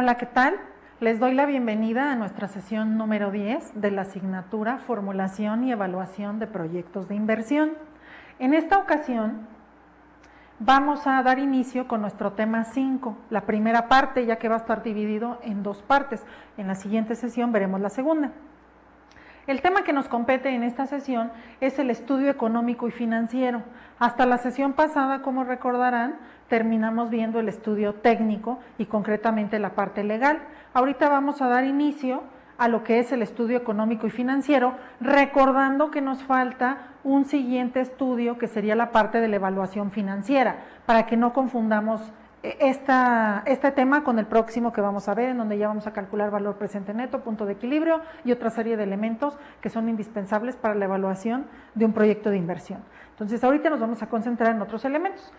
Hola, ¿qué tal? Les doy la bienvenida a nuestra sesión número 10 de la asignatura Formulación y Evaluación de Proyectos de Inversión. En esta ocasión vamos a dar inicio con nuestro tema 5, la primera parte, ya que va a estar dividido en dos partes. En la siguiente sesión veremos la segunda. El tema que nos compete en esta sesión es el estudio económico y financiero. Hasta la sesión pasada, como recordarán, terminamos viendo el estudio técnico y concretamente la parte legal. Ahorita vamos a dar inicio a lo que es el estudio económico y financiero, recordando que nos falta un siguiente estudio que sería la parte de la evaluación financiera, para que no confundamos este tema con el próximo que vamos a ver, en donde ya vamos a calcular valor presente neto, punto de equilibrio y otra serie de elementos que son indispensables para la evaluación de un proyecto de inversión. Entonces, ahorita nos vamos a concentrar en otros elementos.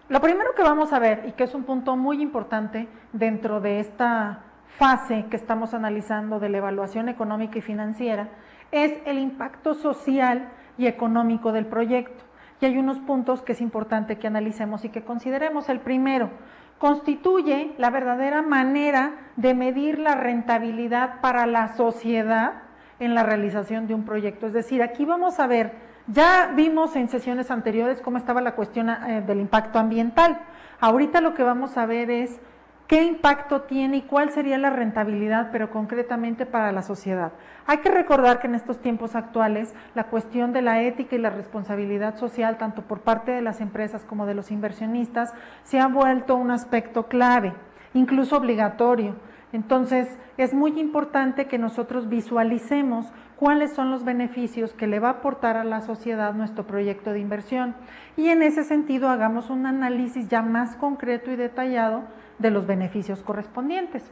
Lo primero que vamos a ver, y que es un punto muy importante dentro de esta fase que estamos analizando de la evaluación económica y financiera, es el impacto social y económico del proyecto. Y hay unos puntos que es importante que analicemos y que consideremos. El primero, constituye la verdadera manera de medir la rentabilidad para la sociedad en la realización de un proyecto. Es decir, aquí vamos a ver, ya vimos en sesiones anteriores cómo estaba la cuestión del impacto ambiental. Ahorita lo que vamos a ver es qué impacto tiene y cuál sería la rentabilidad, pero concretamente para la sociedad. Hay que recordar que en estos tiempos actuales la cuestión de la ética y la responsabilidad social, tanto por parte de las empresas como de los inversionistas, se ha vuelto un aspecto clave, incluso obligatorio. Entonces, es muy importante que nosotros visualicemos cuáles son los beneficios que le va a aportar a la sociedad nuestro proyecto de inversión. Y en ese sentido, hagamos un análisis ya más concreto y detallado de los beneficios correspondientes.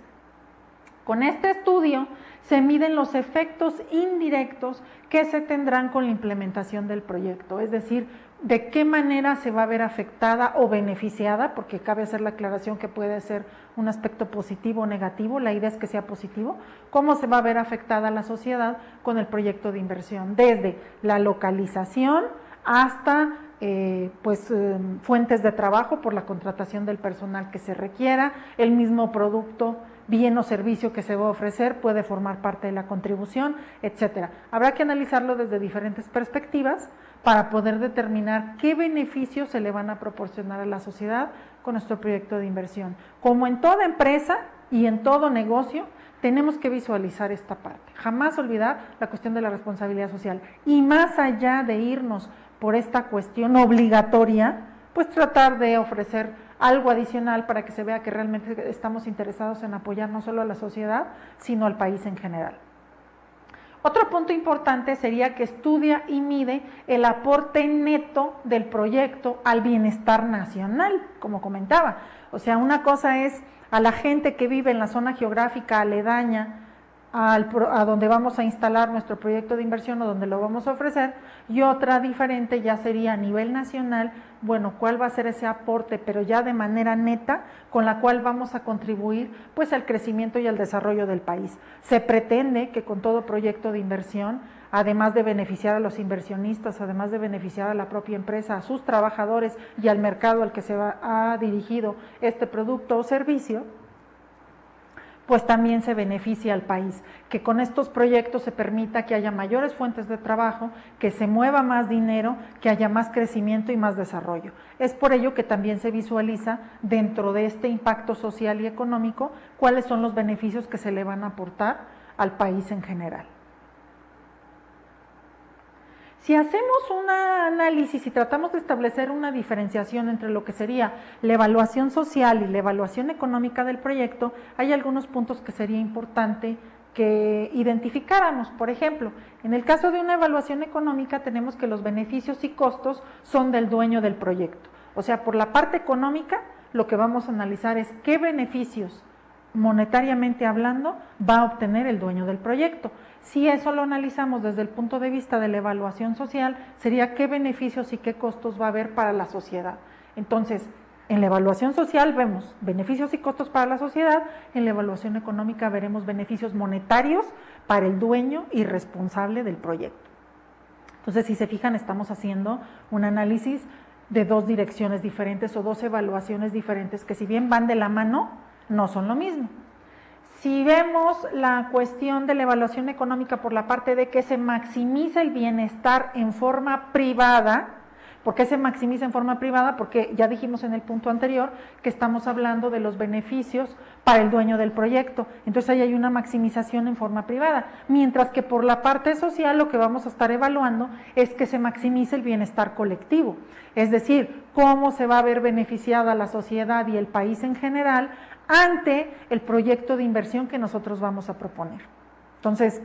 Con este estudio se miden los efectos indirectos que se tendrán con la implementación del proyecto, es decir, de qué manera se va a ver afectada o beneficiada, porque cabe hacer la aclaración que puede ser un aspecto positivo o negativo, la idea es que sea positivo, cómo se va a ver afectada la sociedad con el proyecto de inversión, desde la localización hasta fuentes de trabajo por la contratación del personal que se requiera, el mismo producto, bien o servicio que se va a ofrecer puede formar parte de la contribución, etcétera. Habrá que analizarlo desde diferentes perspectivas para poder determinar qué beneficios se le van a proporcionar a la sociedad con nuestro proyecto de inversión. Como en toda empresa y en todo negocio, tenemos que visualizar esta parte. Jamás olvidar la cuestión de la responsabilidad social. Y más allá de irnos por esta cuestión obligatoria, pues tratar de ofrecer algo adicional para que se vea que realmente estamos interesados en apoyar no solo a la sociedad, sino al país en general. Otro punto importante sería que estudia y mide el aporte neto del proyecto al bienestar nacional, como comentaba. O sea, una cosa es a la gente que vive en la zona geográfica aledaña a donde vamos a instalar nuestro proyecto de inversión o donde lo vamos a ofrecer, y otra diferente ya sería a nivel nacional, bueno, cuál va a ser ese aporte, pero ya de manera neta, con la cual vamos a contribuir pues al crecimiento y al desarrollo del país. Se pretende que con todo proyecto de inversión, además de beneficiar a los inversionistas, además de beneficiar a la propia empresa, a sus trabajadores y al mercado al que se ha dirigido este producto o servicio, pues también se beneficia al país, que con estos proyectos se permita que haya mayores fuentes de trabajo, que se mueva más dinero, que haya más crecimiento y más desarrollo. Es por ello que también se visualiza dentro de este impacto social y económico cuáles son los beneficios que se le van a aportar al país en general. Si hacemos un análisis y tratamos de establecer una diferenciación entre lo que sería la evaluación social y la evaluación económica del proyecto, hay algunos puntos que sería importante que identificáramos. Por ejemplo, en el caso de una evaluación económica tenemos que los beneficios y costos son del dueño del proyecto. O sea, por la parte económica, lo que vamos a analizar es qué beneficios monetariamente hablando va a obtener el dueño del proyecto. Si eso lo analizamos desde el punto de vista de la evaluación social, sería qué beneficios y qué costos va a haber para la sociedad. Entonces, en la evaluación social vemos beneficios y costos para la sociedad, en la evaluación económica veremos beneficios monetarios para el dueño y responsable del proyecto. Entonces, si se fijan, estamos haciendo un análisis de dos direcciones diferentes o dos evaluaciones diferentes que, si bien van de la mano, no son lo mismo. Si vemos la cuestión de la evaluación económica por la parte de que se maximiza el bienestar en forma privada, ¿por qué se maximiza en forma privada? Porque ya dijimos en el punto anterior que estamos hablando de los beneficios para el dueño del proyecto, entonces ahí hay una maximización en forma privada, mientras que por la parte social lo que vamos a estar evaluando es que se maximice el bienestar colectivo, es decir, cómo se va a ver beneficiada la sociedad y el país en general ante el proyecto de inversión que nosotros vamos a proponer. Entonces,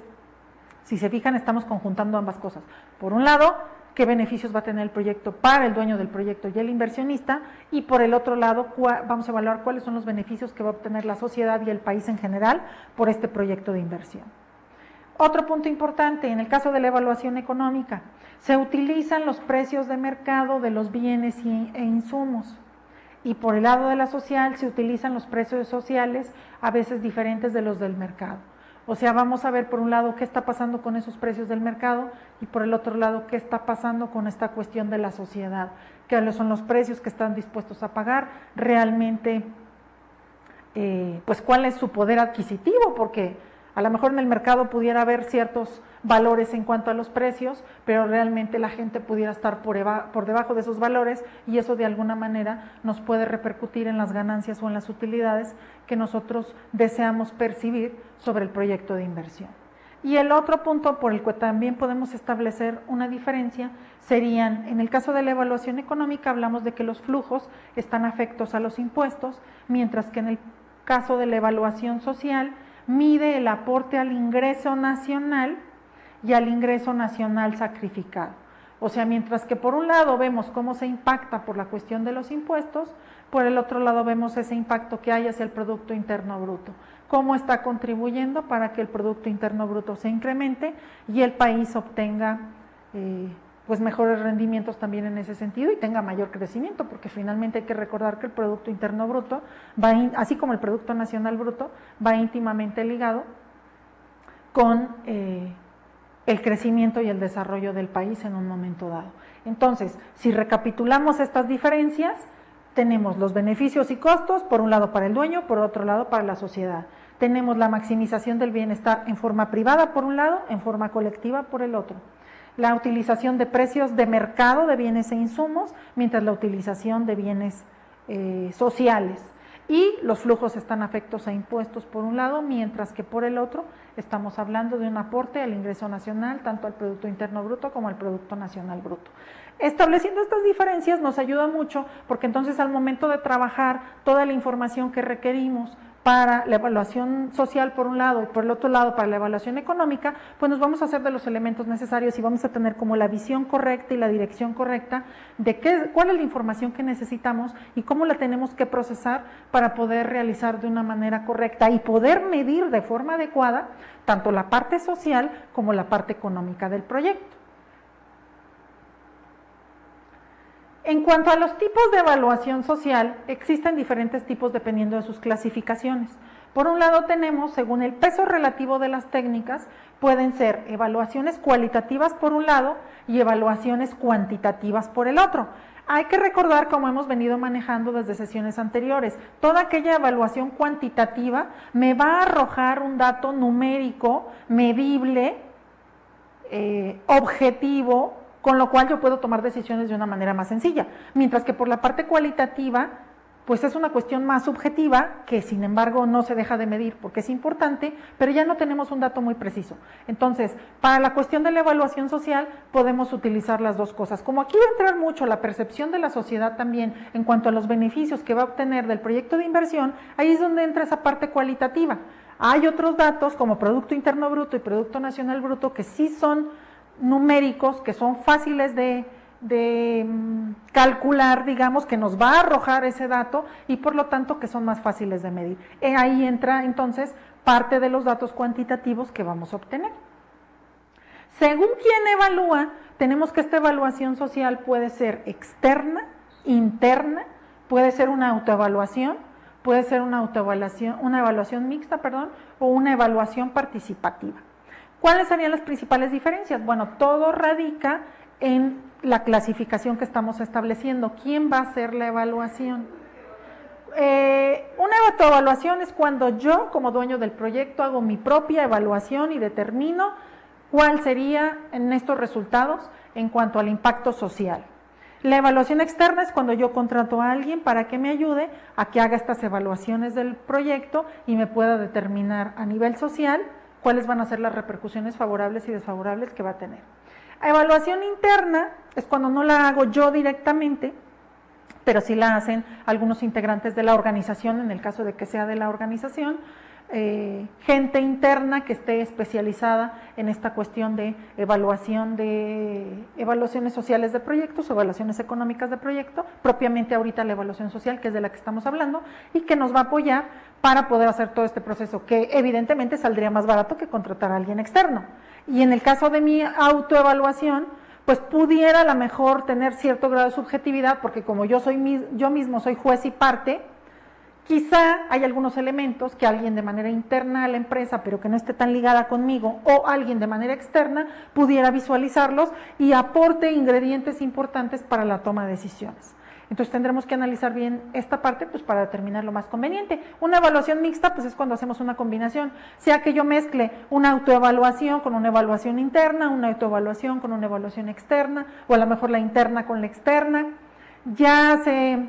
si se fijan, estamos conjuntando ambas cosas. Por un lado, qué beneficios va a tener el proyecto para el dueño del proyecto y el inversionista, y por el otro lado, vamos a evaluar cuáles son los beneficios que va a obtener la sociedad y el país en general por este proyecto de inversión. Otro punto importante, en el caso de la evaluación económica, se utilizan los precios de mercado de los bienes e insumos. Y por el lado de la social se utilizan los precios sociales a veces diferentes de los del mercado. O sea, vamos a ver por un lado qué está pasando con esos precios del mercado y por el otro lado qué está pasando con esta cuestión de la sociedad, qué son los precios que están dispuestos a pagar, realmente, pues cuál es su poder adquisitivo, porque a lo mejor en el mercado pudiera haber ciertos valores en cuanto a los precios, pero realmente la gente pudiera estar por debajo de esos valores y eso de alguna manera nos puede repercutir en las ganancias o en las utilidades que nosotros deseamos percibir sobre el proyecto de inversión. Y el otro punto por el que también podemos establecer una diferencia serían, en el caso de la evaluación económica hablamos de que los flujos están afectos a los impuestos, mientras que en el caso de la evaluación social mide el aporte al ingreso nacional y al ingreso nacional sacrificado. O sea, mientras que por un lado vemos cómo se impacta por la cuestión de los impuestos, por el otro lado vemos ese impacto que hay hacia el Producto Interno Bruto, cómo está contribuyendo para que el Producto Interno Bruto se incremente y el país obtenga pues mejores rendimientos también en ese sentido y tenga mayor crecimiento, porque finalmente hay que recordar que el Producto Interno Bruto, así como el Producto Nacional Bruto, va íntimamente ligado con el crecimiento y el desarrollo del país en un momento dado. Entonces, si recapitulamos estas diferencias, tenemos los beneficios y costos, por un lado para el dueño, por otro lado para la sociedad. Tenemos la maximización del bienestar en forma privada por un lado, en forma colectiva por el otro. La utilización de precios de mercado de bienes e insumos, mientras la utilización de bienes sociales. Y los flujos están afectos a impuestos por un lado, mientras que por el otro estamos hablando de un aporte al ingreso nacional, tanto al Producto Interno Bruto como al Producto Nacional Bruto. Estableciendo estas diferencias nos ayuda mucho, porque entonces al momento de trabajar toda la información que requerimos para la evaluación social por un lado y por el otro lado para la evaluación económica, pues nos vamos a hacer de los elementos necesarios y vamos a tener como la visión correcta y la dirección correcta de cuál es la información que necesitamos y cómo la tenemos que procesar para poder realizar de una manera correcta y poder medir de forma adecuada tanto la parte social como la parte económica del proyecto. En cuanto a los tipos de evaluación social, existen diferentes tipos dependiendo de sus clasificaciones. Por un lado tenemos, según el peso relativo de las técnicas, pueden ser evaluaciones cualitativas por un lado y evaluaciones cuantitativas por el otro. Hay que recordar, como hemos venido manejando desde sesiones anteriores, toda aquella evaluación cuantitativa me va a arrojar un dato numérico, medible, objetivo, con lo cual yo puedo tomar decisiones de una manera más sencilla, mientras que por la parte cualitativa, pues es una cuestión más subjetiva, que sin embargo no se deja de medir porque es importante, pero ya no tenemos un dato muy preciso. Entonces, para la cuestión de la evaluación social, podemos utilizar las dos cosas. Como aquí va a entrar mucho la percepción de la sociedad también en cuanto a los beneficios que va a obtener del proyecto de inversión, ahí es donde entra esa parte cualitativa. Hay otros datos como Producto Interno Bruto y Producto Nacional Bruto que sí son numéricos, que son fáciles de calcular, digamos, que nos va a arrojar ese dato y por lo tanto que son más fáciles de medir. Ahí entra entonces parte de los datos cuantitativos que vamos a obtener. Según quién evalúa, tenemos que esta evaluación social puede ser externa, interna, puede ser una autoevaluación, puede ser una evaluación mixta, o una evaluación participativa. ¿Cuáles serían las principales diferencias? Bueno, todo radica en la clasificación que estamos estableciendo. ¿Quién va a hacer la evaluación? Una autoevaluación es cuando yo, como dueño del proyecto, hago mi propia evaluación y determino cuál sería en estos resultados en cuanto al impacto social. La evaluación externa es cuando yo contrato a alguien para que me ayude a que haga estas evaluaciones del proyecto y me pueda determinar a nivel social cuáles van a ser las repercusiones favorables y desfavorables que va a tener. Evaluación interna es cuando no la hago yo directamente, pero sí la hacen algunos integrantes de la organización, en el caso de que sea de la organización, gente interna que esté especializada en esta cuestión de evaluaciones sociales de proyectos, evaluaciones económicas de proyecto, propiamente ahorita la evaluación social, que es de la que estamos hablando, y que nos va a apoyar para poder hacer todo este proceso, que evidentemente saldría más barato que contratar a alguien externo. Y en el caso de mi autoevaluación, pues pudiera a lo mejor tener cierto grado de subjetividad, porque como yo mismo soy juez y parte, quizá hay algunos elementos que alguien de manera interna a la empresa, pero que no esté tan ligada conmigo, o alguien de manera externa pudiera visualizarlos y aporte ingredientes importantes para la toma de decisiones. Entonces tendremos que analizar bien esta parte pues para determinar lo más conveniente. Una evaluación mixta pues es cuando hacemos una combinación, sea que yo mezcle una autoevaluación con una evaluación interna, una autoevaluación con una evaluación externa, o a lo mejor la interna con la externa. Ya se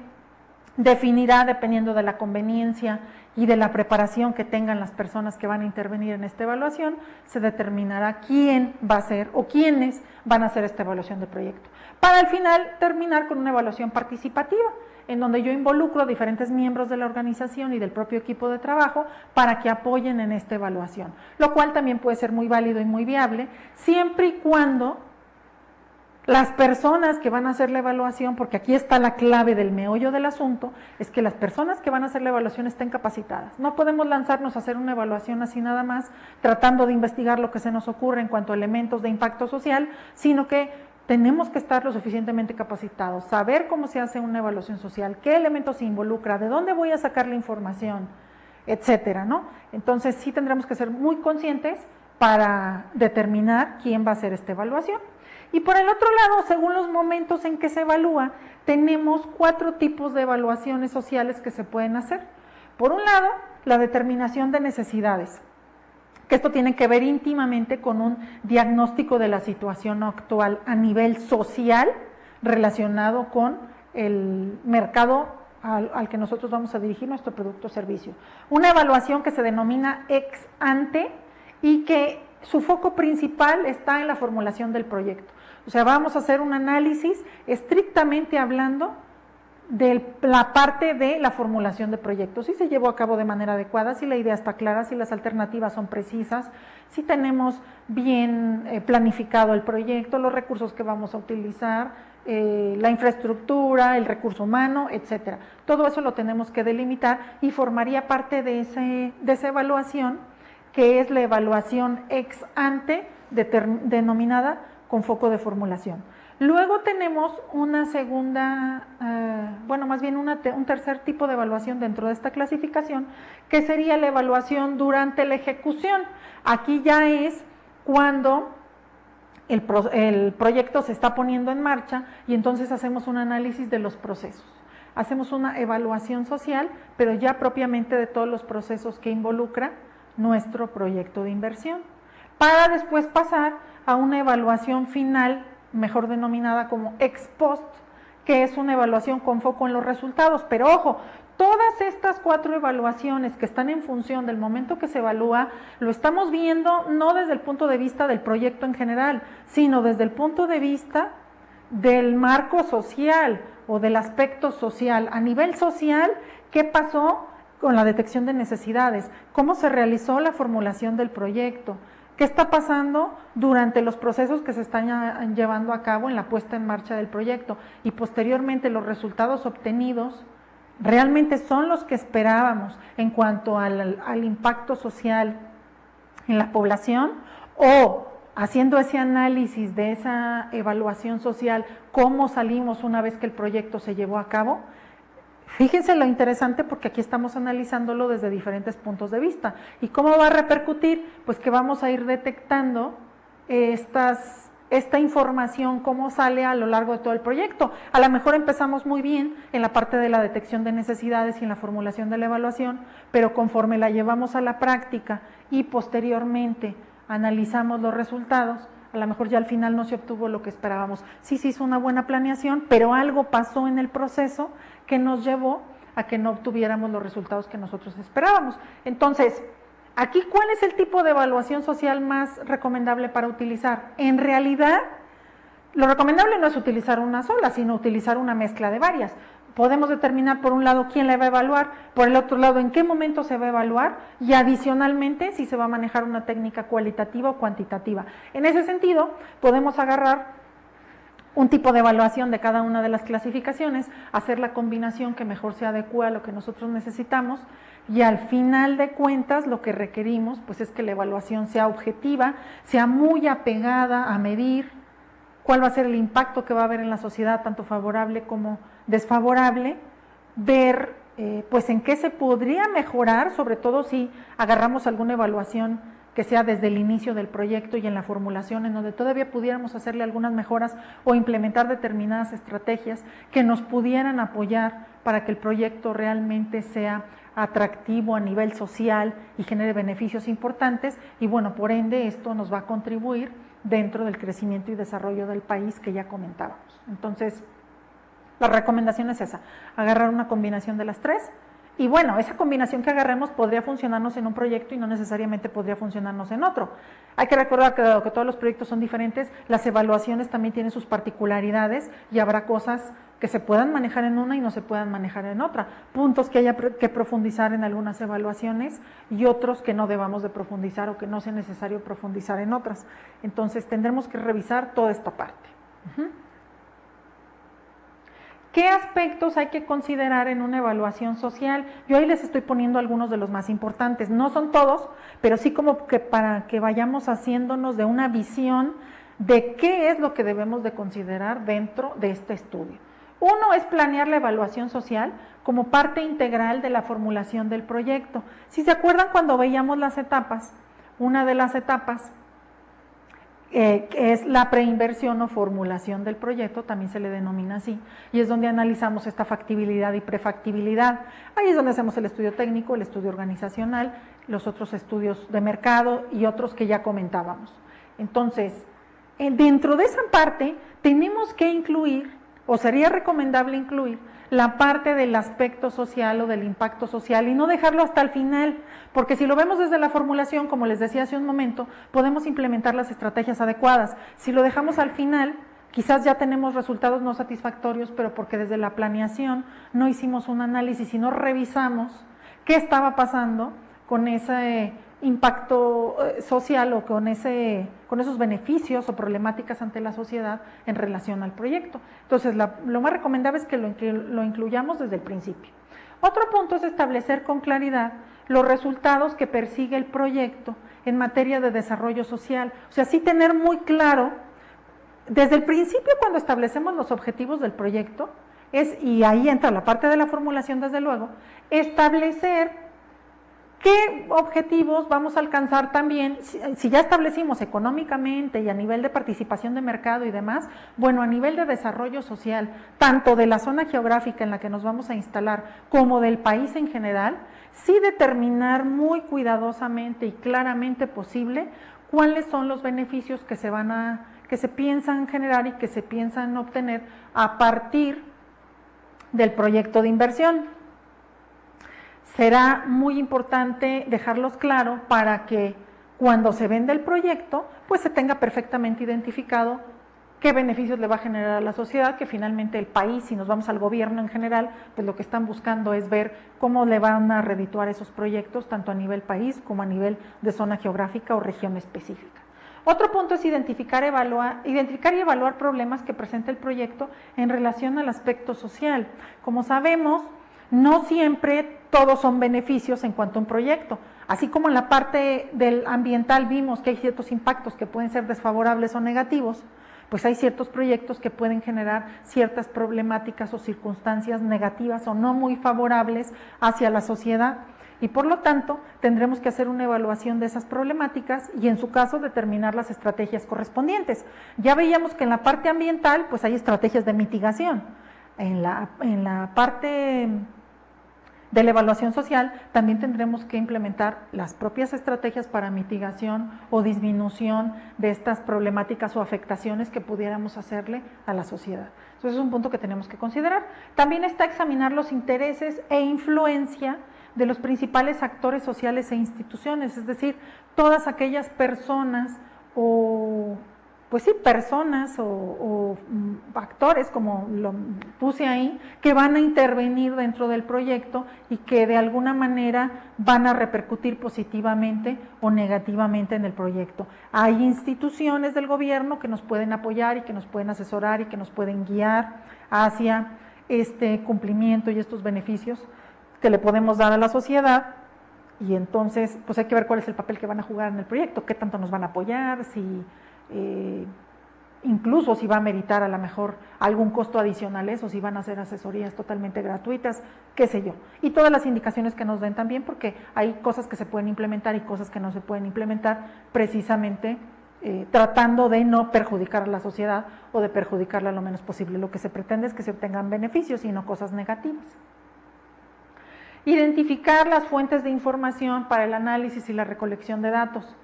definirá, dependiendo de la conveniencia y de la preparación que tengan las personas que van a intervenir en esta evaluación, se determinará quién va a hacer o quiénes van a hacer esta evaluación de proyecto. Para al final terminar con una evaluación participativa, en donde yo involucro a diferentes miembros de la organización y del propio equipo de trabajo para que apoyen en esta evaluación, lo cual también puede ser muy válido y muy viable, siempre y cuando las personas que van a hacer la evaluación, porque aquí está la clave del meollo del asunto, es que las personas que van a hacer la evaluación estén capacitadas. No podemos lanzarnos a hacer una evaluación así nada más, tratando de investigar lo que se nos ocurre en cuanto a elementos de impacto social, sino que tenemos que estar lo suficientemente capacitados, saber cómo se hace una evaluación social, qué elementos se involucra, de dónde voy a sacar la información, etcétera, ¿no? Entonces sí tendremos que ser muy conscientes para determinar quién va a hacer esta evaluación. Y por el otro lado, según los momentos en que se evalúa, tenemos 4 tipos de evaluaciones sociales que se pueden hacer. Por un lado, la determinación de necesidades, que esto tiene que ver íntimamente con un diagnóstico de la situación actual a nivel social relacionado con el mercado al que nosotros vamos a dirigir nuestro producto o servicio. Una evaluación que se denomina ex ante y que su foco principal está en la formulación del proyecto. O sea, vamos a hacer un análisis estrictamente hablando de la parte de la formulación de proyectos, si se llevó a cabo de manera adecuada, si la idea está clara, si las alternativas son precisas, si tenemos bien planificado el proyecto, los recursos que vamos a utilizar, la infraestructura, el recurso humano, etcétera. Todo eso lo tenemos que delimitar y formaría parte de esa evaluación, que es la evaluación ex ante, denominada con foco de formulación. Luego tenemos una segunda, un tercer tipo de evaluación dentro de esta clasificación, que sería la evaluación durante la ejecución. Aquí ya es cuando el proyecto se está poniendo en marcha y entonces hacemos un análisis de los procesos. Hacemos una evaluación social, pero ya propiamente de todos los procesos que involucra nuestro proyecto de inversión, para después pasar a una evaluación final, mejor denominada como ex post, que es una evaluación con foco en los resultados. Pero ojo, todas estas 4 evaluaciones que están en función del momento que se evalúa, lo estamos viendo no desde el punto de vista del proyecto en general, sino desde el punto de vista del marco social o del aspecto social. A nivel social, ¿qué pasó con la detección de necesidades? ¿Cómo se realizó la formulación del proyecto? ¿Qué está pasando durante los procesos que se están llevando a cabo en la puesta en marcha del proyecto? Y posteriormente los resultados obtenidos realmente son los que esperábamos en cuanto al impacto social en la población, o haciendo ese análisis de esa evaluación social, cómo salimos una vez que el proyecto se llevó a cabo. Fíjense lo interesante, porque aquí estamos analizándolo desde diferentes puntos de vista. ¿Y cómo va a repercutir? Pues que vamos a ir detectando estas esta información, cómo sale a lo largo de todo el proyecto. A lo mejor empezamos muy bien en la parte de la detección de necesidades y en la formulación de la evaluación, pero conforme la llevamos a la práctica y posteriormente analizamos los resultados, a lo mejor ya al final no se obtuvo lo que esperábamos. Sí se hizo una buena planeación, pero algo pasó en el proceso que nos llevó a que no obtuviéramos los resultados que nosotros esperábamos. Entonces, aquí, ¿cuál es el tipo de evaluación social más recomendable para utilizar? En realidad, lo recomendable no es utilizar una sola, sino utilizar una mezcla de varias. Podemos determinar por un lado quién la va a evaluar, por el otro lado en qué momento se va a evaluar y adicionalmente si se va a manejar una técnica cualitativa o cuantitativa. En ese sentido, podemos agarrar un tipo de evaluación de cada una de las clasificaciones, hacer la combinación que mejor se adecue a lo que nosotros necesitamos y al final de cuentas lo que requerimos pues es que la evaluación sea objetiva, sea muy apegada a medir cuál va a ser el impacto que va a haber en la sociedad, tanto favorable como desfavorable, ver pues en qué se podría mejorar, sobre todo si agarramos alguna evaluación que sea desde el inicio del proyecto y en la formulación, en donde todavía pudiéramos hacerle algunas mejoras o implementar determinadas estrategias que nos pudieran apoyar para que el proyecto realmente sea atractivo a nivel social y genere beneficios importantes y bueno, por ende esto nos va a contribuir dentro del crecimiento y desarrollo del país que ya comentábamos. Entonces, la recomendación es esa, agarrar una combinación de las tres. Y bueno, esa combinación que agarremos podría funcionarnos en un proyecto y no necesariamente podría funcionarnos en otro. Hay que recordar que dado que todos los proyectos son diferentes, las evaluaciones también tienen sus particularidades y habrá cosas que se puedan manejar en una y no se puedan manejar en otra. Puntos que haya que profundizar en algunas evaluaciones y otros que no debamos de profundizar o que no sea necesario profundizar en otras. Entonces tendremos que revisar toda esta parte. ¿Qué aspectos hay que considerar en una evaluación social? Yo ahí les estoy poniendo algunos de los más importantes, no son todos, pero sí como que para que vayamos haciéndonos de una visión de qué es lo que debemos de considerar dentro de este estudio. Uno es planear la evaluación social como parte integral de la formulación del proyecto. Si se acuerdan cuando veíamos las etapas, una de las etapas que es la preinversión o formulación del proyecto, también se le denomina así, y es donde analizamos esta factibilidad y prefactibilidad. Ahí es donde hacemos el estudio técnico, el estudio organizacional, los otros estudios de mercado y otros que ya comentábamos. Entonces, dentro de esa parte tenemos que incluir, o sería recomendable incluir, la parte del aspecto social o del impacto social y no dejarlo hasta el final, porque si lo vemos desde la formulación, como les decía hace un momento, podemos implementar las estrategias adecuadas. Si lo dejamos al final, quizás ya tenemos resultados no satisfactorios, pero porque desde la planeación no hicimos un análisis y no revisamos qué estaba pasando con ese impacto social o con esos beneficios o problemáticas ante la sociedad en relación al proyecto. Entonces, lo más recomendable es que lo incluyamos desde el principio. Otro punto es establecer con claridad los resultados que persigue el proyecto en materia de desarrollo social. O sea, sí tener muy claro, desde el principio cuando establecemos los objetivos del proyecto, y ahí entra la parte de la formulación desde luego, establecer ¿qué objetivos vamos a alcanzar también? Si ya establecimos económicamente y a nivel de participación de mercado y demás, bueno, a nivel de desarrollo social, tanto de la zona geográfica en la que nos vamos a instalar como del país en general, sí determinar muy cuidadosamente y claramente posible cuáles son los beneficios que se piensan generar y que se piensan obtener a partir del proyecto de inversión. Será muy importante dejarlos claro para que cuando se venda el proyecto, pues se tenga perfectamente identificado qué beneficios le va a generar a la sociedad, que finalmente el país, si nos vamos al gobierno en general, pues lo que están buscando es ver cómo le van a redituar esos proyectos, tanto a nivel país como a nivel de zona geográfica o región específica. Otro punto es identificar y evaluar problemas que presenta el proyecto en relación al aspecto social. Como sabemos, no siempre todos son beneficios en cuanto a un proyecto. Así como en la parte del ambiental vimos que hay ciertos impactos que pueden ser desfavorables o negativos, pues hay ciertos proyectos que pueden generar ciertas problemáticas o circunstancias negativas o no muy favorables hacia la sociedad. y por lo tanto tendremos que hacer una evaluación de esas problemáticas y en su caso determinar las estrategias correspondientes. Ya veíamos que en la parte ambiental pues hay estrategias de mitigación, en la parte de la evaluación social también tendremos que implementar las propias estrategias para mitigación o disminución de estas problemáticas o afectaciones que pudiéramos hacerle a la sociedad. Entonces es un punto que tenemos que considerar. También está examinar los intereses e influencia de los principales actores sociales e instituciones, es decir, todas aquellas personas o actores, como lo puse ahí, que van a intervenir dentro del proyecto y que de alguna manera van a repercutir positivamente o negativamente en el proyecto. Hay instituciones del gobierno que nos pueden apoyar y que nos pueden asesorar y que nos pueden guiar hacia este cumplimiento y estos beneficios que le podemos dar a la sociedad, y entonces pues hay que ver cuál es el papel que van a jugar en el proyecto, qué tanto nos van a apoyar, si incluso si va a meritar a lo mejor algún costo adicional eso, si van a hacer asesorías totalmente gratuitas, qué sé yo, y todas las indicaciones que nos den también, porque hay cosas que se pueden implementar y cosas que no se pueden implementar, precisamente tratando de no perjudicar a la sociedad o de perjudicarla lo menos posible. Lo que se pretende es que se obtengan beneficios y no cosas negativas. Identificar las fuentes de información para el análisis y la recolección de datos.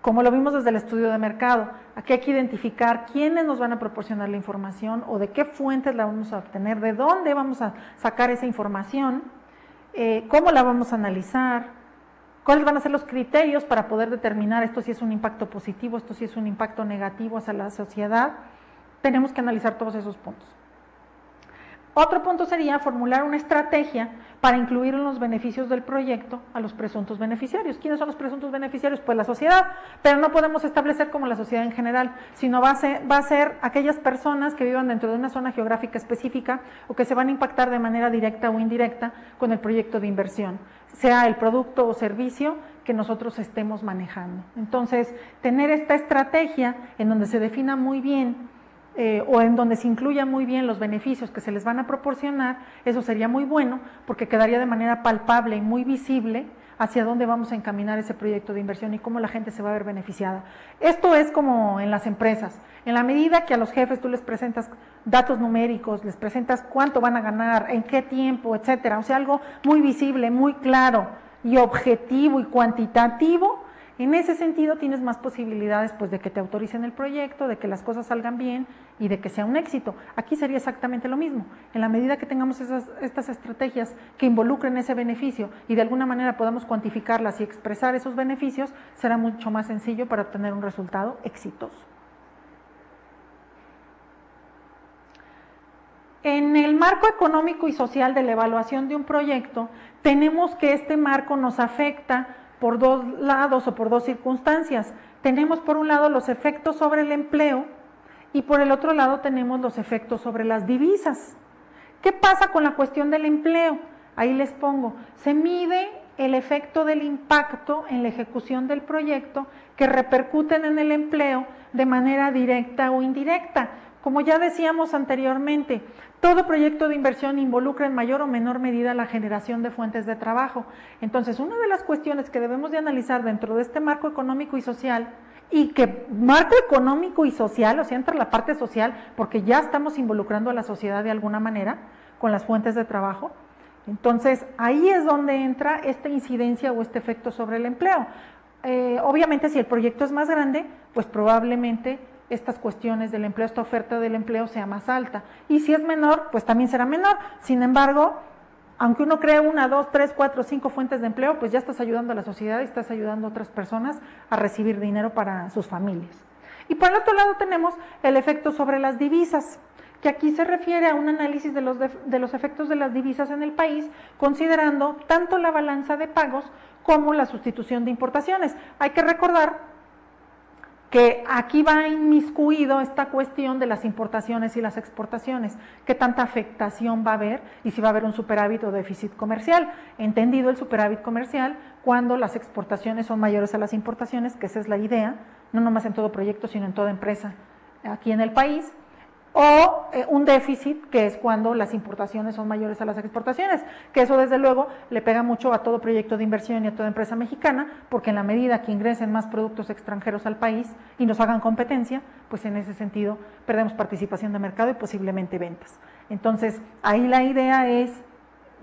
Como lo vimos desde el estudio de mercado, aquí hay que identificar quiénes nos van a proporcionar la información o de qué fuentes la vamos a obtener, de dónde vamos a sacar esa información, cómo la vamos a analizar, cuáles van a ser los criterios para poder determinar esto si es un impacto positivo, esto si es un impacto negativo hacia la sociedad. Tenemos que analizar todos esos puntos. Otro punto sería formular una estrategia para incluir en los beneficios del proyecto a los presuntos beneficiarios. ¿Quiénes son los presuntos beneficiarios? Pues la sociedad, pero no podemos establecer como la sociedad en general, sino va a ser aquellas personas que vivan dentro de una zona geográfica específica o que se van a impactar de manera directa o indirecta con el proyecto de inversión, sea el producto o servicio que nosotros estemos manejando. Entonces, tener esta estrategia en donde se defina muy bien o en donde se incluyan muy bien los beneficios que se les van a proporcionar, eso sería muy bueno porque quedaría de manera palpable y muy visible hacia dónde vamos a encaminar ese proyecto de inversión y cómo la gente se va a ver beneficiada. Esto es como en las empresas, en la medida que a los jefes tú les presentas datos numéricos, les presentas cuánto van a ganar, en qué tiempo, etcétera, o sea, algo muy visible, muy claro y objetivo y cuantitativo. En ese sentido tienes más posibilidades pues de que te autoricen el proyecto, de que las cosas salgan bien y de que sea un éxito. Aquí sería exactamente lo mismo. En la medida que tengamos estas estrategias que involucren ese beneficio y de alguna manera podamos cuantificarlas y expresar esos beneficios, será mucho más sencillo para obtener un resultado exitoso. En el marco económico y social de la evaluación de un proyecto, tenemos que este marco nos afecta por dos lados o por dos circunstancias. Tenemos por un lado los efectos sobre el empleo y por el otro lado tenemos los efectos sobre las divisas. ¿Qué pasa con la cuestión del empleo? Ahí les pongo, se mide el efecto del impacto en la ejecución del proyecto que repercuten en el empleo de manera directa o indirecta. Como ya decíamos anteriormente, todo proyecto de inversión involucra en mayor o menor medida la generación de fuentes de trabajo. Entonces, una de las cuestiones que debemos de analizar dentro de este marco económico y social, y que marco económico y social, o sea, entra la parte social, porque ya estamos involucrando a la sociedad de alguna manera con las fuentes de trabajo. Entonces, ahí es donde entra esta incidencia o este efecto sobre el empleo. Obviamente, si el proyecto es más grande, pues probablemente estas cuestiones del empleo, esta oferta del empleo sea más alta. Y si es menor, pues también será menor. Sin embargo, aunque uno cree 1, 2, 3, 4, 5 fuentes de empleo, pues ya estás ayudando a la sociedad y estás ayudando a otras personas a recibir dinero para sus familias. Y por el otro lado tenemos el efecto sobre las divisas, que aquí se refiere a un análisis de los efectos de las divisas en el país, considerando tanto la balanza de pagos como la sustitución de importaciones. Hay que recordar que aquí va inmiscuido esta cuestión de las importaciones y las exportaciones, qué tanta afectación va a haber y si va a haber un superávit o déficit comercial. Entendido el superávit comercial cuando las exportaciones son mayores a las importaciones, que esa es la idea, no nomás en todo proyecto, sino en toda empresa aquí en el país. o un déficit, que es cuando las importaciones son mayores a las exportaciones, que eso desde luego le pega mucho a todo proyecto de inversión y a toda empresa mexicana, porque en la medida que ingresen más productos extranjeros al país y nos hagan competencia, pues en ese sentido perdemos participación de mercado y posiblemente ventas. Entonces, ahí la idea es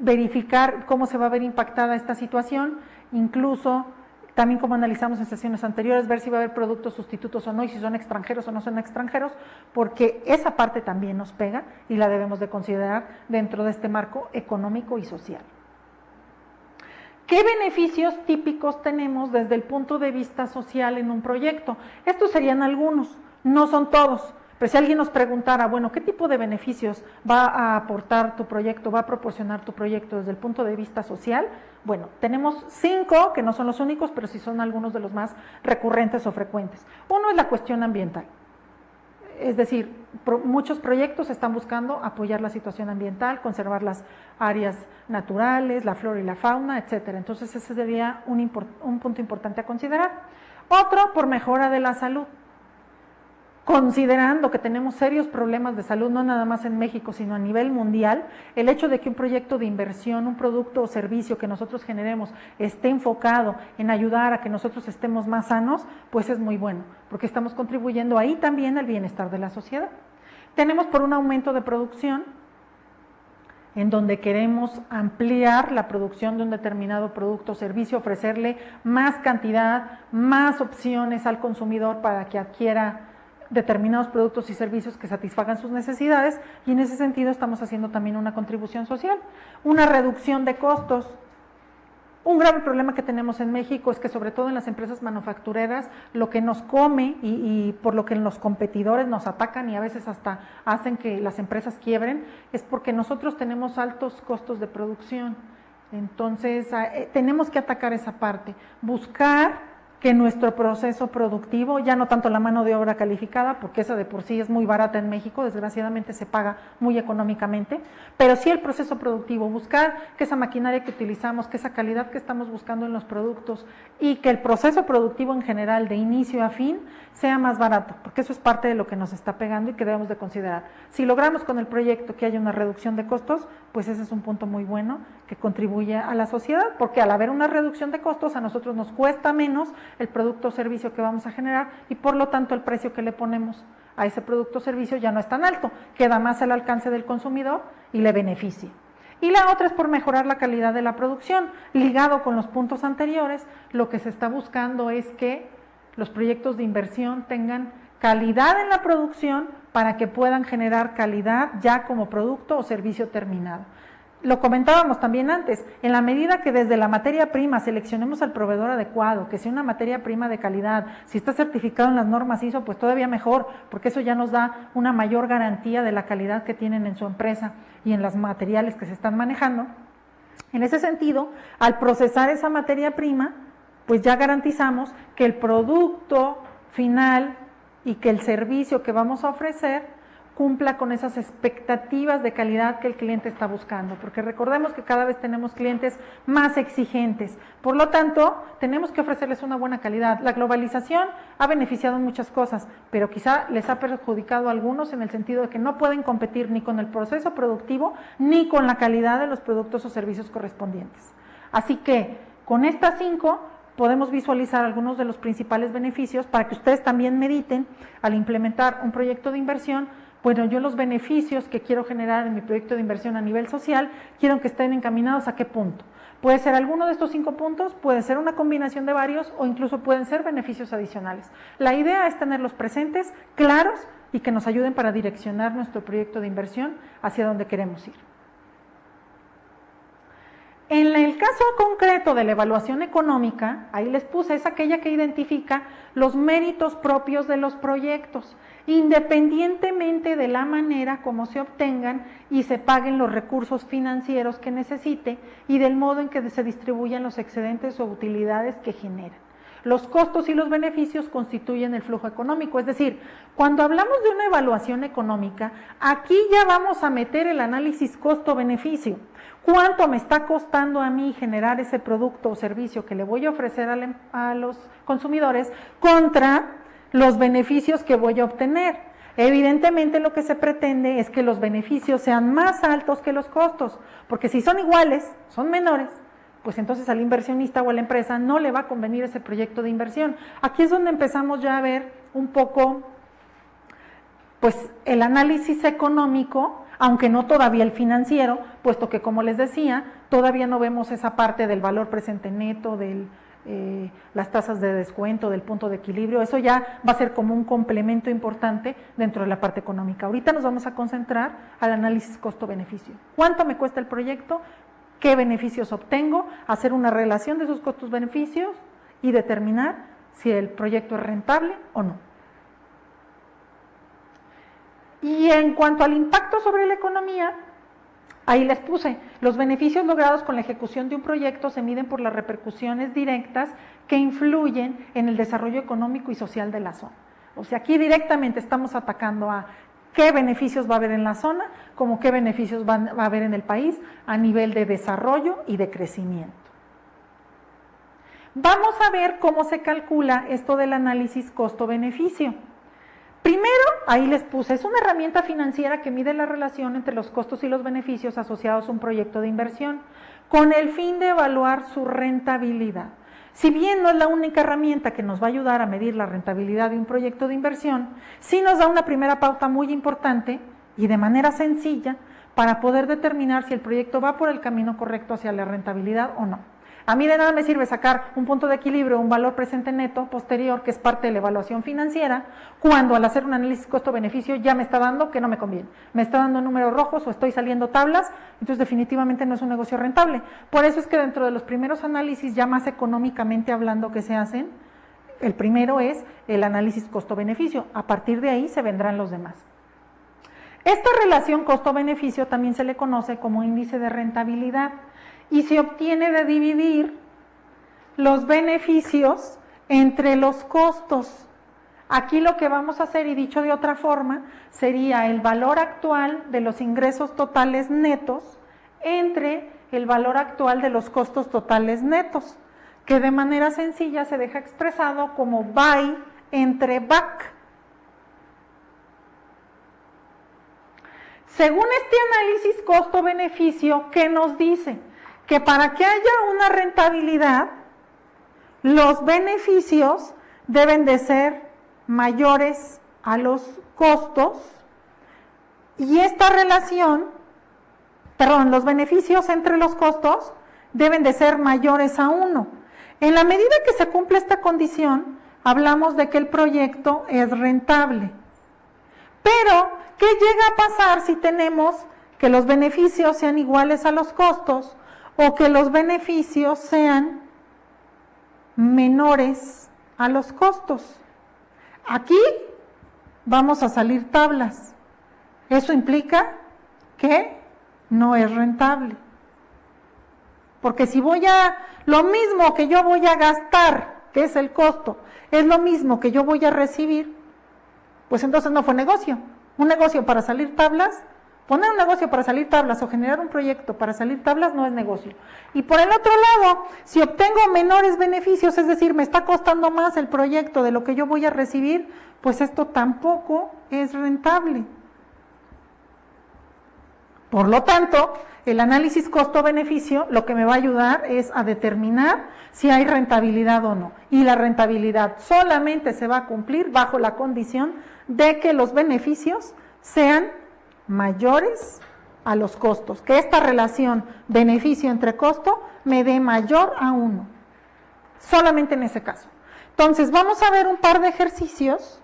verificar cómo se va a ver impactada esta situación, incluso también como analizamos en sesiones anteriores, ver si va a haber productos sustitutos o no, y si son extranjeros o no son extranjeros, porque esa parte también nos pega y la debemos de considerar dentro de este marco económico y social. ¿Qué beneficios típicos tenemos desde el punto de vista social en un proyecto? Estos serían algunos, no son todos. Pero si alguien nos preguntara, bueno, ¿qué tipo de beneficios va a aportar tu proyecto, va a proporcionar tu proyecto desde el punto de vista social? Bueno, tenemos 5, que no son los únicos, pero sí son algunos de los más recurrentes o frecuentes. Uno es la cuestión ambiental. Es decir, muchos proyectos están buscando apoyar la situación ambiental, conservar las áreas naturales, la flora y la fauna, etcétera. Entonces, ese sería un punto importante a considerar. Otro, por mejora de la salud. Considerando que tenemos serios problemas de salud, no nada más en México, sino a nivel mundial, el hecho de que un proyecto de inversión, un producto o servicio que nosotros generemos esté enfocado en ayudar a que nosotros estemos más sanos, pues es muy bueno, porque estamos contribuyendo ahí también al bienestar de la sociedad. Tenemos por un aumento de producción, en donde queremos ampliar la producción de un determinado producto o servicio, ofrecerle más cantidad, más opciones al consumidor para que adquiera determinados productos y servicios que satisfagan sus necesidades, y en ese sentido estamos haciendo también una contribución social. Una reducción de costos. Un grave problema que tenemos en México es que sobre todo en las empresas manufactureras, lo que nos come y por lo que los competidores nos atacan y a veces hasta hacen que las empresas quiebren, es porque nosotros tenemos altos costos de producción. Entonces, tenemos que atacar esa parte, buscar que nuestro proceso productivo, ya no tanto la mano de obra calificada, porque esa de por sí es muy barata en México, desgraciadamente se paga muy económicamente, pero sí el proceso productivo, buscar que esa maquinaria que utilizamos, que esa calidad que estamos buscando en los productos y que el proceso productivo en general de inicio a fin sea más barato, porque eso es parte de lo que nos está pegando y que debemos de considerar. Si logramos con el proyecto que haya una reducción de costos, pues ese es un punto muy bueno que contribuye a la sociedad, porque al haber una reducción de costos a nosotros nos cuesta menos el producto o servicio que vamos a generar y por lo tanto el precio que le ponemos a ese producto o servicio ya no es tan alto, queda más al alcance del consumidor y le beneficia. Y la otra es por mejorar la calidad de la producción. Ligado con los puntos anteriores, lo que se está buscando es que los proyectos de inversión tengan calidad en la producción para que puedan generar calidad ya como producto o servicio terminado. Lo comentábamos también antes, en la medida que desde la materia prima seleccionemos al proveedor adecuado, que sea una materia prima de calidad, si está certificado en las normas ISO, pues todavía mejor, porque eso ya nos da una mayor garantía de la calidad que tienen en su empresa y en los materiales que se están manejando. En ese sentido, al procesar esa materia prima, pues ya garantizamos que el producto final y que el servicio que vamos a ofrecer cumpla con esas expectativas de calidad que el cliente está buscando, porque recordemos que cada vez tenemos clientes más exigentes, por lo tanto, tenemos que ofrecerles una buena calidad. La globalización ha beneficiado en muchas cosas, pero quizá les ha perjudicado a algunos en el sentido de que no pueden competir ni con el proceso productivo, ni con la calidad de los productos o servicios correspondientes. Así que, con estas 5, podemos visualizar algunos de los principales beneficios para que ustedes también mediten al implementar un proyecto de inversión. Bueno, yo los beneficios que quiero generar en mi proyecto de inversión a nivel social, quiero que estén encaminados a qué punto. Puede ser alguno de estos 5 puntos, puede ser una combinación de varios o incluso pueden ser beneficios adicionales. La idea es tenerlos presentes, claros y que nos ayuden para direccionar nuestro proyecto de inversión hacia donde queremos ir. En el caso concreto de la evaluación económica, ahí les puse, es aquella que identifica los méritos propios de los proyectos, independientemente de la manera como se obtengan y se paguen los recursos financieros que necesite y del modo en que se distribuyan los excedentes o utilidades que generan. Los costos y los beneficios constituyen el flujo económico, es decir, cuando hablamos de una evaluación económica, aquí ya vamos a meter el análisis costo-beneficio. ¿Cuánto me está costando a mí generar ese producto o servicio que le voy a ofrecer a los consumidores contra los beneficios que voy a obtener? Evidentemente lo que se pretende es que los beneficios sean más altos que los costos, porque si son iguales, son menores, pues entonces al inversionista o a la empresa no le va a convenir ese proyecto de inversión. Aquí es donde empezamos ya a ver un poco, pues, el análisis económico, aunque no todavía el financiero, puesto que, como les decía, todavía no vemos esa parte del valor presente neto, las tasas de descuento, del punto de equilibrio. Eso ya va a ser como un complemento importante dentro de la parte económica. Ahorita nos vamos a concentrar al análisis costo-beneficio. ¿Cuánto me cuesta el proyecto? ¿Qué beneficios obtengo? Hacer una relación de esos costos-beneficios y determinar si el proyecto es rentable o no. Y en cuanto al impacto sobre la economía, ahí les puse, los beneficios logrados con la ejecución de un proyecto se miden por las repercusiones directas que influyen en el desarrollo económico y social de la zona. O sea, aquí directamente estamos atacando a qué beneficios va a haber en la zona, como qué beneficios va a haber en el país a nivel de desarrollo y de crecimiento. Vamos a ver cómo se calcula esto del análisis costo-beneficio. Primero, ahí les puse, es una herramienta financiera que mide la relación entre los costos y los beneficios asociados a un proyecto de inversión, con el fin de evaluar su rentabilidad. Si bien no es la única herramienta que nos va a ayudar a medir la rentabilidad de un proyecto de inversión, sí nos da una primera pauta muy importante y de manera sencilla para poder determinar si el proyecto va por el camino correcto hacia la rentabilidad o no. A mí de nada me sirve sacar un punto de equilibrio, un valor presente neto posterior, que es parte de la evaluación financiera, cuando al hacer un análisis costo-beneficio ya me está dando que no me conviene. Me está dando números rojos o estoy saliendo tablas, entonces definitivamente no es un negocio rentable. Por eso es que dentro de los primeros análisis, ya más económicamente hablando que se hacen, el primero es el análisis costo-beneficio. A partir de ahí se vendrán los demás. Esta relación costo-beneficio también se le conoce como índice de rentabilidad, y se obtiene de dividir los beneficios entre los costos. Aquí lo que vamos a hacer, y dicho de otra forma, sería el valor actual de los ingresos totales netos entre el valor actual de los costos totales netos, que de manera sencilla se deja expresado como BAI entre BAC. Según este análisis costo-beneficio, ¿qué nos dice? Que para que haya una rentabilidad, los beneficios deben de ser mayores a los costos, y esta relación, los beneficios entre los costos deben de ser mayores a 1. En la medida que se cumple esta condición, hablamos de que el proyecto es rentable. Pero, ¿qué llega a pasar si tenemos que los beneficios sean iguales a los costos o que los beneficios sean menores a los costos? Aquí vamos a salir tablas. Eso implica que no es rentable. Porque si lo mismo que yo voy a gastar, que es el costo, es lo mismo que yo voy a recibir, pues entonces no fue negocio. Un negocio para salir tablas, poner un negocio para salir tablas o generar un proyecto para salir tablas no es negocio. Y por el otro lado, si obtengo menores beneficios, es decir, me está costando más el proyecto de lo que yo voy a recibir, pues esto tampoco es rentable. Por lo tanto, el análisis costo-beneficio lo que me va a ayudar es a determinar si hay rentabilidad o no. Y la rentabilidad solamente se va a cumplir bajo la condición de que los beneficios sean mayores a los costos, que esta relación beneficio entre costo me dé mayor a 1, solamente en ese caso. Entonces vamos a ver un par de ejercicios.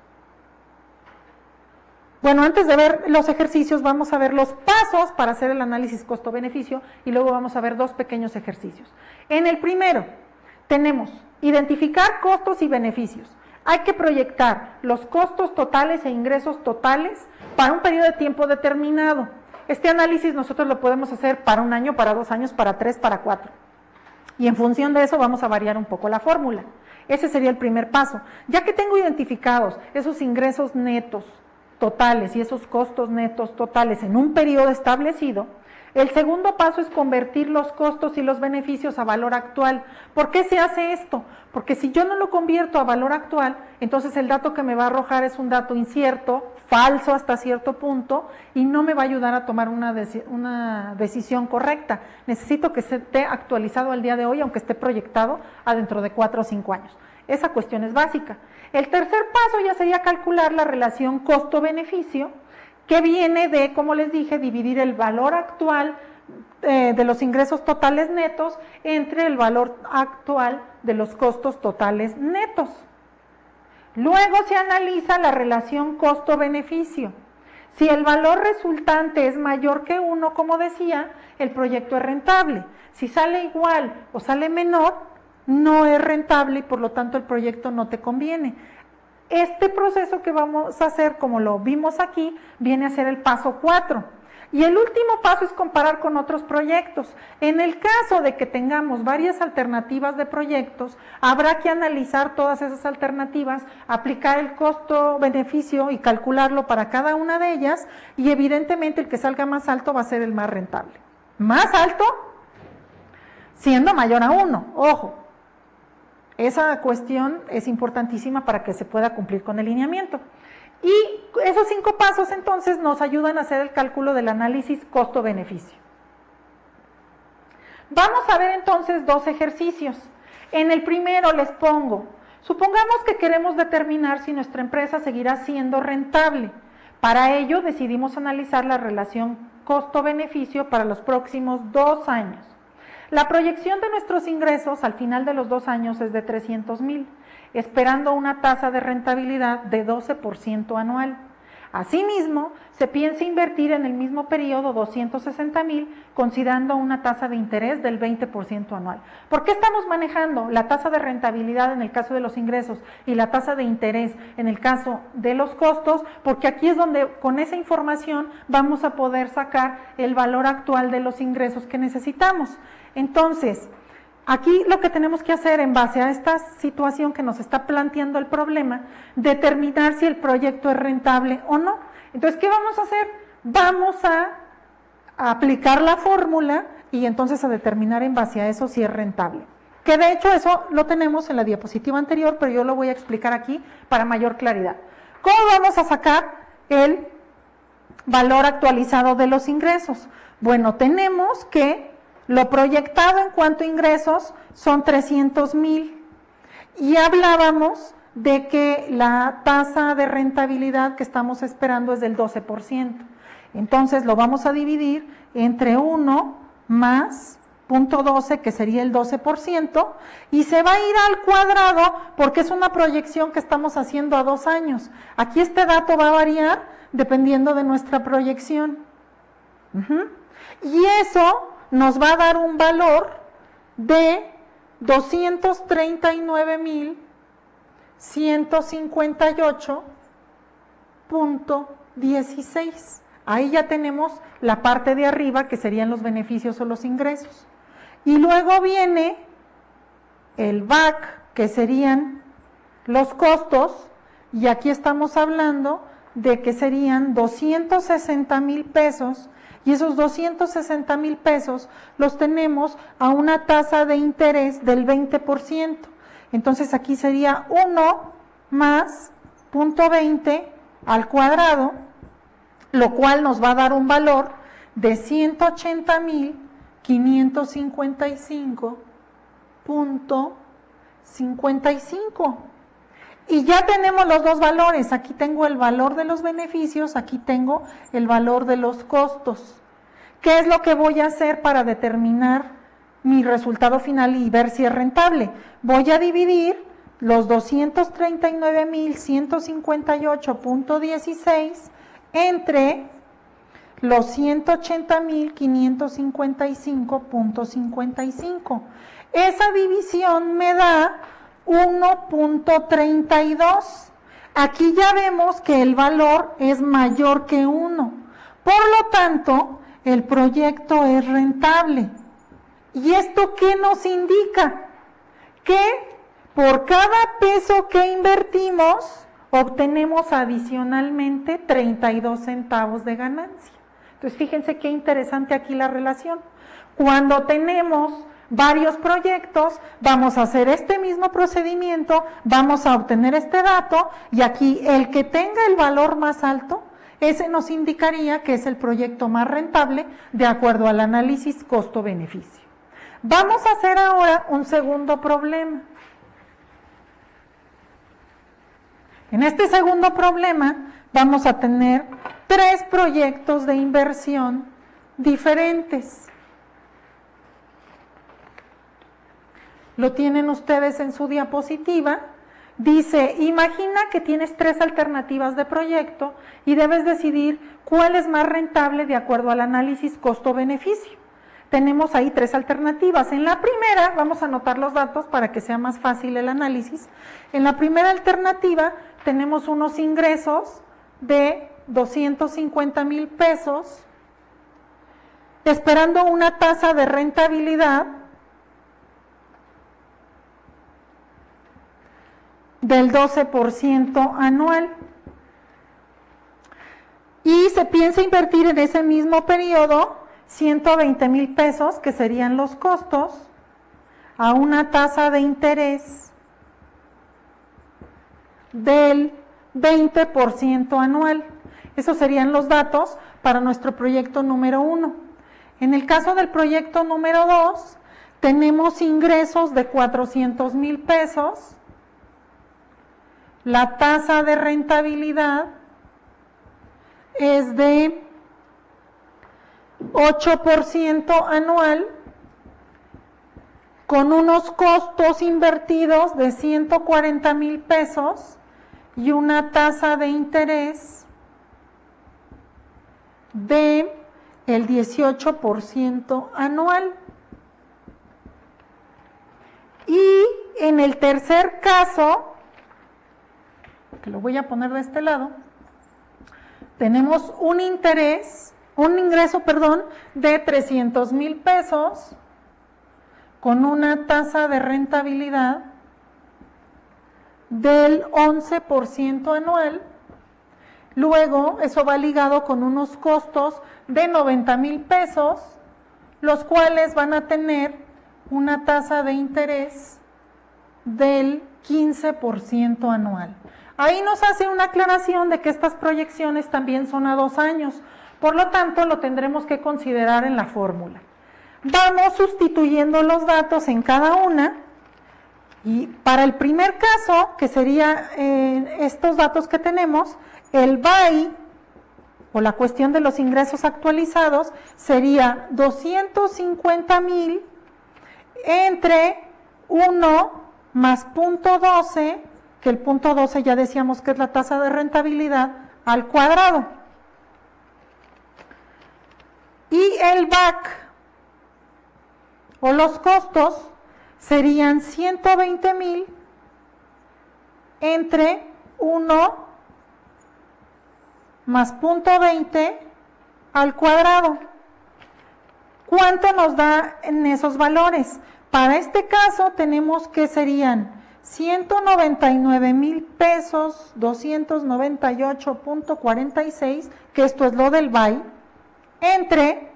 Bueno, antes de ver los ejercicios vamos a ver los pasos para hacer el análisis costo-beneficio y luego vamos a ver dos pequeños ejercicios. En el primero tenemos identificar costos y beneficios. Hay que proyectar los costos totales e ingresos totales para un periodo de tiempo determinado. Este análisis nosotros lo podemos hacer para 1 año, para 2 años, para 3, para 4. Y en función de eso vamos a variar un poco la fórmula. Ese sería el primer paso. Ya que tengo identificados esos ingresos netos totales y esos costos netos totales en un periodo establecido, El segundo paso es convertir los costos y los beneficios a valor actual. ¿Por qué se hace esto? Porque si yo no lo convierto a valor actual, entonces el dato que me va a arrojar es un dato incierto, falso hasta cierto punto, y no me va a ayudar a tomar una decisión correcta. Necesito que esté actualizado al día de hoy, aunque esté proyectado a dentro de 4 o 5 años. Esa cuestión es básica. El tercer paso ya sería calcular la relación costo-beneficio, que viene de, como les dije, dividir el valor actual de los ingresos totales netos entre el valor actual de los costos totales netos. Luego se analiza la relación costo-beneficio. Si el valor resultante es mayor que 1, como decía, el proyecto es rentable. Si sale igual o sale menor, no es rentable y por lo tanto el proyecto no te conviene. Este proceso que vamos a hacer, como lo vimos aquí, viene a ser el paso 4. Y el último paso es comparar con otros proyectos. En el caso de que tengamos varias alternativas de proyectos, habrá que analizar todas esas alternativas, aplicar el costo-beneficio y calcularlo para cada una de ellas, y evidentemente el que salga más alto va a ser el más rentable. Más alto, siendo mayor a 1, ojo. Esa cuestión es importantísima para que se pueda cumplir con el lineamiento. Y esos 5 pasos entonces nos ayudan a hacer el cálculo del análisis costo-beneficio. Vamos a ver entonces 2 ejercicios. En el primero les pongo, supongamos que queremos determinar si nuestra empresa seguirá siendo rentable. Para ello decidimos analizar la relación costo-beneficio para los próximos 2 años. La proyección de nuestros ingresos al final de los 2 años es de 300,000, esperando una tasa de rentabilidad de 12% anual. Asimismo, se piensa invertir en el mismo periodo 260,000, considerando una tasa de interés del 20% anual. ¿Por qué estamos manejando la tasa de rentabilidad en el caso de los ingresos y la tasa de interés en el caso de los costos? Porque aquí es donde con esa información vamos a poder sacar el valor actual de los ingresos que necesitamos. Entonces, aquí lo que tenemos que hacer en base a esta situación que nos está planteando el problema, determinar si el proyecto es rentable o no. Entonces, ¿qué vamos a hacer? Vamos a aplicar la fórmula y entonces a determinar en base a eso si es rentable. Que de hecho eso lo tenemos en la diapositiva anterior, pero yo lo voy a explicar aquí para mayor claridad. ¿Cómo vamos a sacar el valor actualizado de los ingresos? Bueno, tenemos que lo proyectado en cuanto a ingresos son 300,000 y hablábamos de que la tasa de rentabilidad que estamos esperando es del 12%. Entonces lo vamos a dividir entre 1 más 0.12, que sería el 12%, y se va a ir al cuadrado porque es una proyección que estamos haciendo a 2 años. Aquí este dato va a variar dependiendo de nuestra proyección. Y eso nos va a dar un valor de 239,158,16. Ahí ya tenemos la parte de arriba que serían los beneficios o los ingresos. Y luego viene el back, que serían los costos, y aquí estamos hablando de que serían 260,000 pesos, y esos 260,000 pesos los tenemos a una tasa de interés del 20%. Entonces aquí sería 1 más 0.20 al cuadrado, lo cual nos va a dar un valor de 180,555,55. Y ya tenemos los dos valores, aquí tengo el valor de los beneficios, aquí tengo el valor de los costos. ¿Qué es lo que voy a hacer para determinar mi resultado final y ver si es rentable? Voy a dividir los 239,158,16 entre los 180,555,55. Esa división me da 1.32. Aquí ya vemos que el valor es mayor que 1. Por lo tanto, el proyecto es rentable. ¿Y esto qué nos indica? Que por cada peso que invertimos, obtenemos adicionalmente 32 centavos de ganancia. Entonces, fíjense qué interesante aquí la relación. Cuando tenemos varios proyectos, vamos a hacer este mismo procedimiento, vamos a obtener este dato, y aquí el que tenga el valor más alto, ese nos indicaría que es el proyecto más rentable de acuerdo al análisis costo-beneficio. Vamos a hacer ahora un segundo problema. En este segundo problema vamos a tener 3 proyectos de inversión diferentes. Lo tienen ustedes en su diapositiva. Dice, imagina que tienes 3 alternativas de proyecto y debes decidir cuál es más rentable de acuerdo al análisis costo-beneficio. Tenemos ahí 3 alternativas. En la primera, vamos a anotar los datos para que sea más fácil el análisis. En la primera alternativa tenemos unos ingresos de 250,000 pesos, esperando una tasa de rentabilidad del 12% anual. Y se piensa invertir en ese mismo periodo 120,000 pesos, que serían los costos, a una tasa de interés del 20% anual. Esos serían los datos para nuestro proyecto número 1. En el caso del proyecto número 2, tenemos ingresos de 400,000 pesos, la tasa de rentabilidad es de 8% anual, con unos costos invertidos de 140,000 pesos y una tasa de interés de el 18% anual. Y en el tercer caso, que lo voy a poner de este lado, tenemos un ingreso de 300,000 pesos con una tasa de rentabilidad del 11% anual. Luego, eso va ligado con unos costos de 90,000 pesos, los cuales van a tener una tasa de interés del 15% anual. Ahí nos hace una aclaración de que estas proyecciones también son a 2 años, por lo tanto lo tendremos que considerar en la fórmula. Vamos sustituyendo los datos en cada una, y para el primer caso, que sería estos datos que tenemos, el BAI, o la cuestión de los ingresos actualizados, sería 250,000 entre 1 más 0.12, que el 0.12 ya decíamos que es la tasa de rentabilidad, al cuadrado. Y el BAC, o los costos, serían 120,000 entre 1 más 0.20 al cuadrado. ¿Cuánto nos da en esos valores? Para este caso tenemos que serían 199,000 pesos, 298.46, que esto es lo del BAI, entre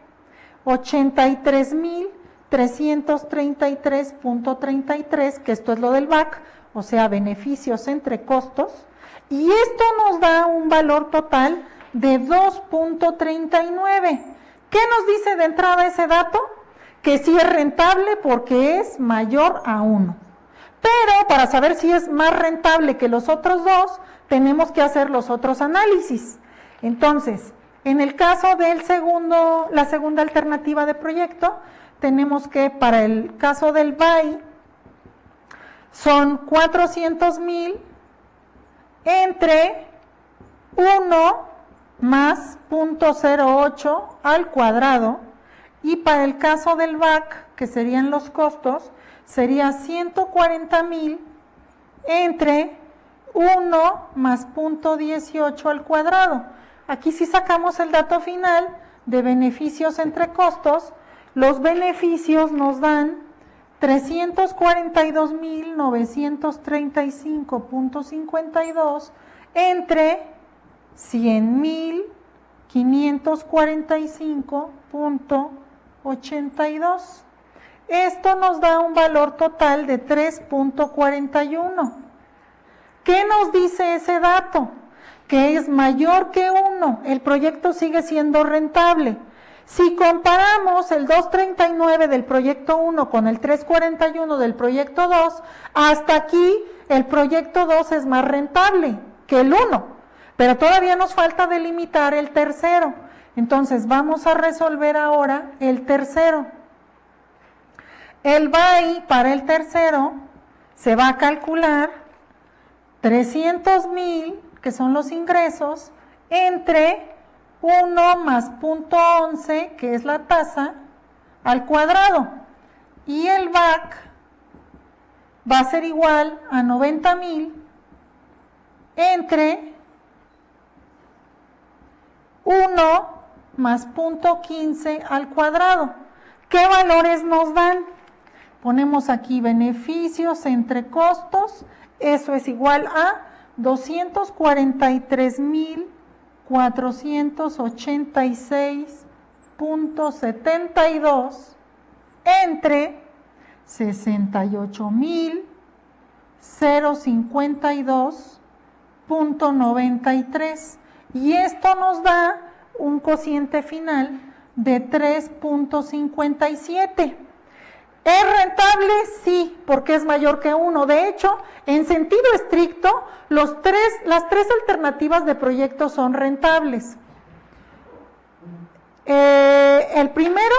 83,333.33, que esto es lo del BAC, o sea, beneficios entre costos, y esto nos da un valor total de 2.39. ¿Qué nos dice de entrada ese dato? Que sí es rentable porque es mayor a 1. Pero para saber si es más rentable que los otros dos, tenemos que hacer los otros análisis. Entonces, en el caso del la segunda alternativa de proyecto, tenemos que para el caso del BAI son 400,000 entre 1 más 0.08 al cuadrado, y para el caso del BAC, que serían los costos, sería 140,000 entre 1 más 0.18 al cuadrado. Aquí sí sacamos el dato final de beneficios entre costos. Los beneficios nos dan 342,935.52 entre 100,000 545.82. Esto nos da un valor total de 3.41. ¿Qué nos dice ese dato? Que es mayor que 1, el proyecto sigue siendo rentable. Si comparamos el 2.39 del proyecto 1 con el 3.41 del proyecto 2, hasta aquí el proyecto 2 es más rentable que el 1, pero todavía nos falta delimitar el tercero. Entonces vamos a resolver ahora el tercero. El BAI para el tercero se va a calcular 300,000, que son los ingresos, entre 1 más 0.11, que es la tasa, al cuadrado. Y el BAC va a ser igual a 90,000 entre 1 más 0.15 al cuadrado. ¿Qué valores nos dan? Ponemos aquí beneficios entre costos, eso es igual a 243,486.72 entre 68,052.93, y esto nos da un cociente final de 3.57. ¿Es rentable? Sí, porque es mayor que 1. De hecho, en sentido estricto, las tres alternativas de proyecto son rentables. El primero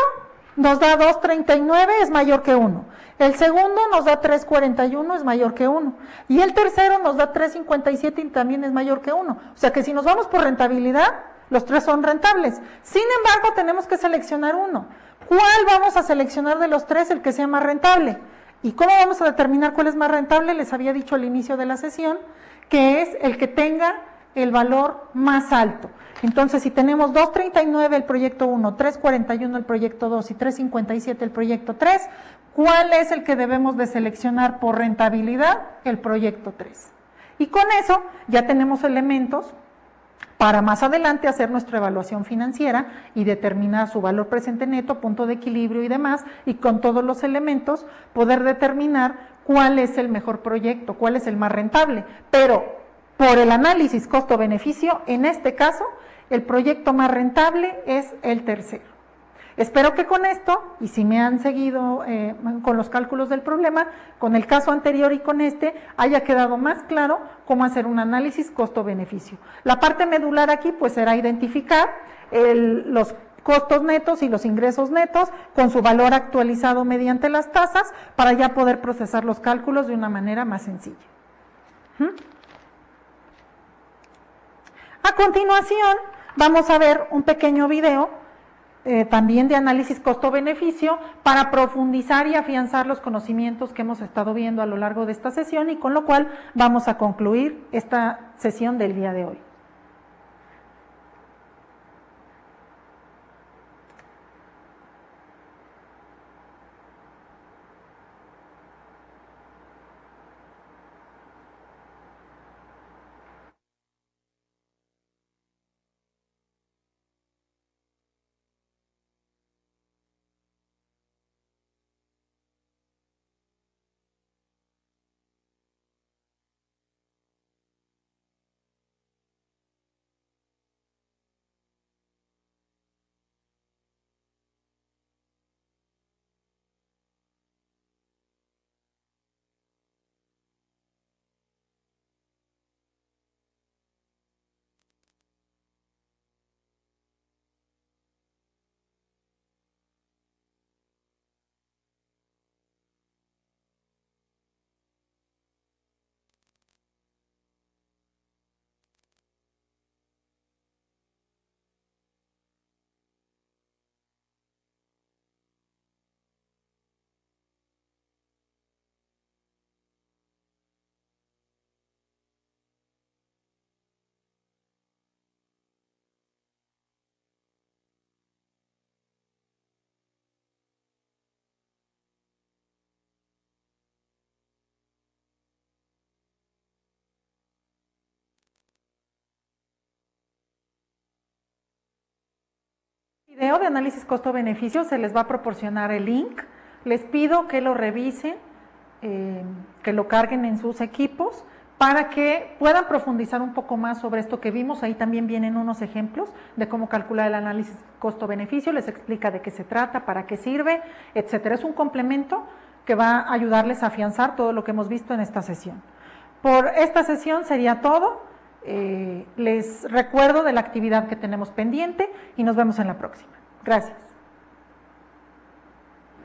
nos da 2.39, es mayor que 1. El segundo nos da 3.41, es mayor que 1. Y el tercero nos da 3.57 y también es mayor que 1. O sea que si nos vamos por rentabilidad, los tres son rentables. Sin embargo, tenemos que seleccionar uno. ¿Cuál vamos a seleccionar de los tres, el que sea más rentable? ¿Y cómo vamos a determinar cuál es más rentable? Les había dicho al inicio de la sesión que es el que tenga el valor más alto. Entonces, si tenemos 2.39 el proyecto 1, 3.41 el proyecto 2 y 3.57 el proyecto 3, ¿cuál es el que debemos de seleccionar por rentabilidad? El proyecto 3. Y con eso ya tenemos elementos para más adelante hacer nuestra evaluación financiera y determinar su valor presente neto, punto de equilibrio y demás, y con todos los elementos poder determinar cuál es el mejor proyecto, cuál es el más rentable. Pero por el análisis costo-beneficio, en este caso, el proyecto más rentable es el tercero. Espero que con esto, y si me han seguido con los cálculos del problema, con el caso anterior y con este, haya quedado más claro cómo hacer un análisis costo-beneficio. La parte medular aquí pues será identificar los costos netos y los ingresos netos con su valor actualizado mediante las tasas para ya poder procesar los cálculos de una manera más sencilla. A continuación vamos a ver un pequeño video también de análisis costo-beneficio para profundizar y afianzar los conocimientos que hemos estado viendo a lo largo de esta sesión, y con lo cual vamos a concluir esta sesión del día de hoy. video de análisis costo-beneficio, se les va a proporcionar el link. Les pido que lo revisen, que lo carguen en sus equipos para que puedan profundizar un poco más sobre esto que vimos. Ahí también vienen unos ejemplos de cómo calcular el análisis costo-beneficio, les explica de qué se trata, para qué sirve, etcétera. Es un complemento que va a ayudarles a afianzar todo lo que hemos visto en esta sesión. Por esta sesión sería todo. Les recuerdo de la actividad que tenemos pendiente y nos vemos en la próxima. Gracias.